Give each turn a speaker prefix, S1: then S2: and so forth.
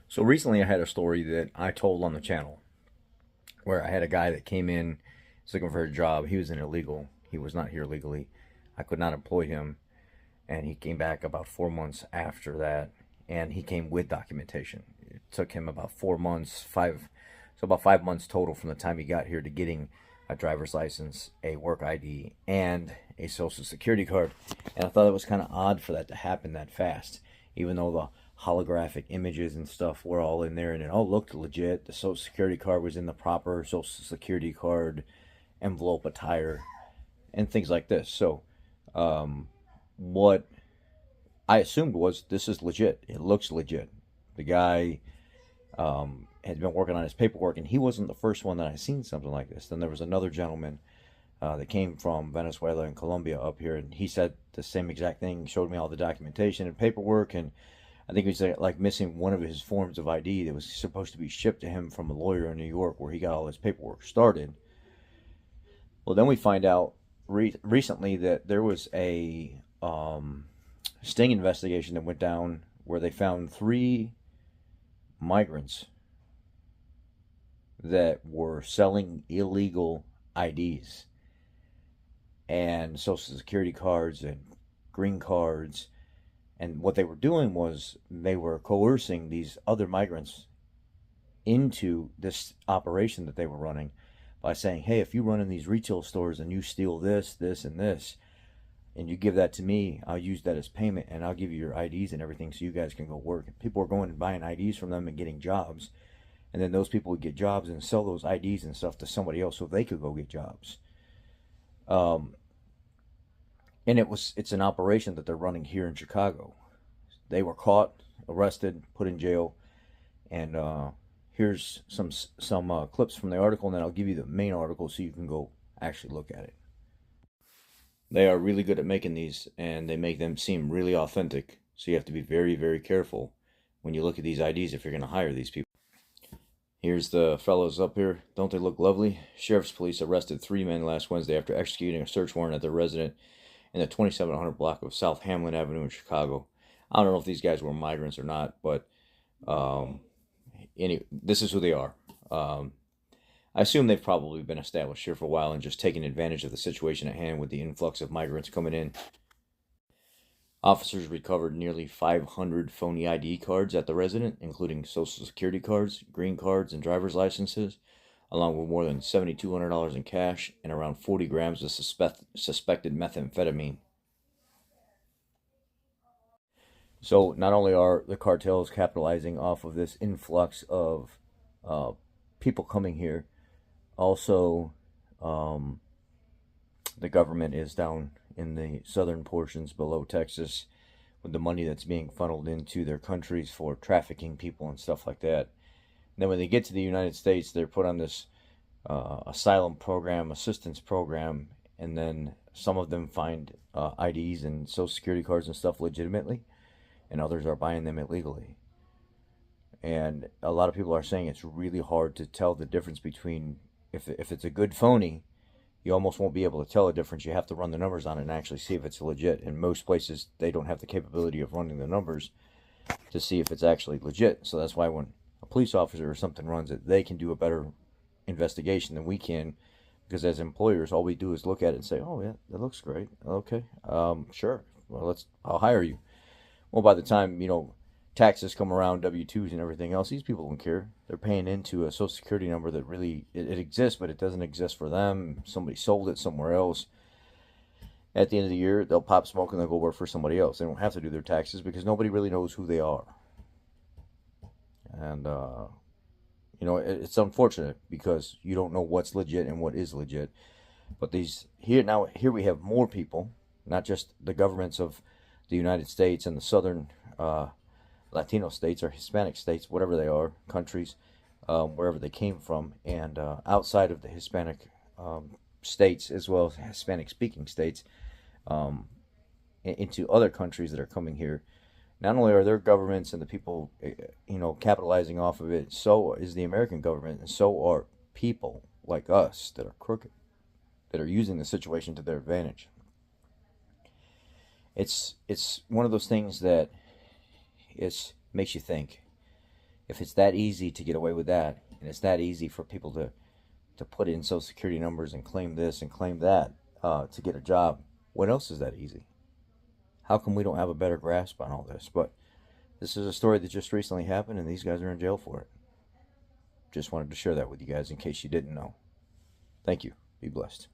S1: So recently I had a story that I told on the channel where I had a guy that came in, was looking for a job. He was an illegal. He was not here legally. I could not employ him. And he came back about 4 months after that. And he came with documentation. It took him about 4 months, so about 5 months total from the time he got here to getting a driver's license, a work ID, and a social security card. And I thought it was kind of odd for that to happen that fast, even though the holographic images and stuff were all in there and it all looked legit. The social security card was in the proper social security card envelope attire and things like this. So, what I assumed was this is legit. It looks legit. The guy had been working on his paperwork, and he wasn't the first one that I seen something like this. Then there was another gentleman that came from Venezuela and Colombia up here, and he said the same exact thing. Showed me all the documentation and paperwork, and I think he was like missing one of his forms of ID that was supposed to be shipped to him from a lawyer in New York, where he got all his paperwork started. Well, then we find out recently that there was a sting investigation that went down where they found three migrants that were selling illegal IDs and social security cards and green cards. And what they were doing was they were coercing these other migrants into this operation that they were running by saying, hey, if you run in these retail stores and you steal this, this, and this, and you give that to me, I'll use that as payment and I'll give you your IDs and everything so you guys can go work. And people were going and buying IDs from them and getting jobs. And then those people would get jobs and sell those IDs and stuff to somebody else so they could go get jobs. Um, and it's an operation that they're running here in Chicago. They were caught, arrested, put in jail, and here's some clips from the article, and then I'll give you the main article so you can go actually look at it. They are really good at making these, and they make them seem really authentic. So you have to be very, very careful when you look at these IDs if you're going to hire these people. Here's the fellows up here. Don't they look lovely? Sheriff's Police arrested 3 men last Wednesday after executing a search warrant at their residence in the 2700 block of South Hamlin Avenue in Chicago. I don't know if these guys were migrants or not, but this is who they are. I assume they've probably been established here for a while and just taking advantage of the situation at hand with the influx of migrants coming in. Officers recovered nearly 500 phony ID cards at the residence, including social security cards, green cards, and driver's licenses, along with more than $7,200 in cash and around 40 grams of suspected methamphetamine. So not only are the cartels capitalizing off of this influx of people coming here, also the government is down in the southern portions below Texas with the money that's being funneled into their countries for trafficking people and stuff like that. And then when they get to the United States, they're put on this asylum program, assistance program, and then some of them find IDs and social security cards and stuff legitimately, and others are buying them illegally. And a lot of people are saying it's really hard to tell the difference between if it's a good phony. You almost won't be able to tell a difference. You have to run the numbers on it and actually see if it's legit. In most places, they don't have the capability of running the numbers to see if it's actually legit. So that's why when a police officer or something runs it, they can do a better investigation than we can. Because as employers, all we do is look at it and say, "Oh yeah, that looks great. Okay, sure. Well, I'll hire you." Well, by the time taxes come around, W-2s and everything else, these people don't care. They're paying into a social security number that really, it exists, but it doesn't exist for them. Somebody sold it somewhere else. At the end of the year, they'll pop smoke and they'll go work for somebody else. They don't have to do their taxes because nobody really knows who they are. And, it's unfortunate because you don't know what's legit and what is legit. But here we have more people, not just the governments of the United States and the southern Latino states or Hispanic states, whatever they are, countries, wherever they came from, and outside of the Hispanic states as well as Hispanic-speaking states, into other countries that are coming here. Not only are their governments and the people, capitalizing off of it, so is the American government, and so are people like us that are crooked, that are using the situation to their advantage. It's one of those things that it makes you think. If it's that easy to get away with that, and it's that easy for people to put in social security numbers and claim this and claim that to get a job, what else is that easy? How come we don't have a better grasp on all this? But this is a story that just recently happened, and these guys are in jail for it. Just wanted to share that with you guys in case you didn't know. Thank you. Be blessed.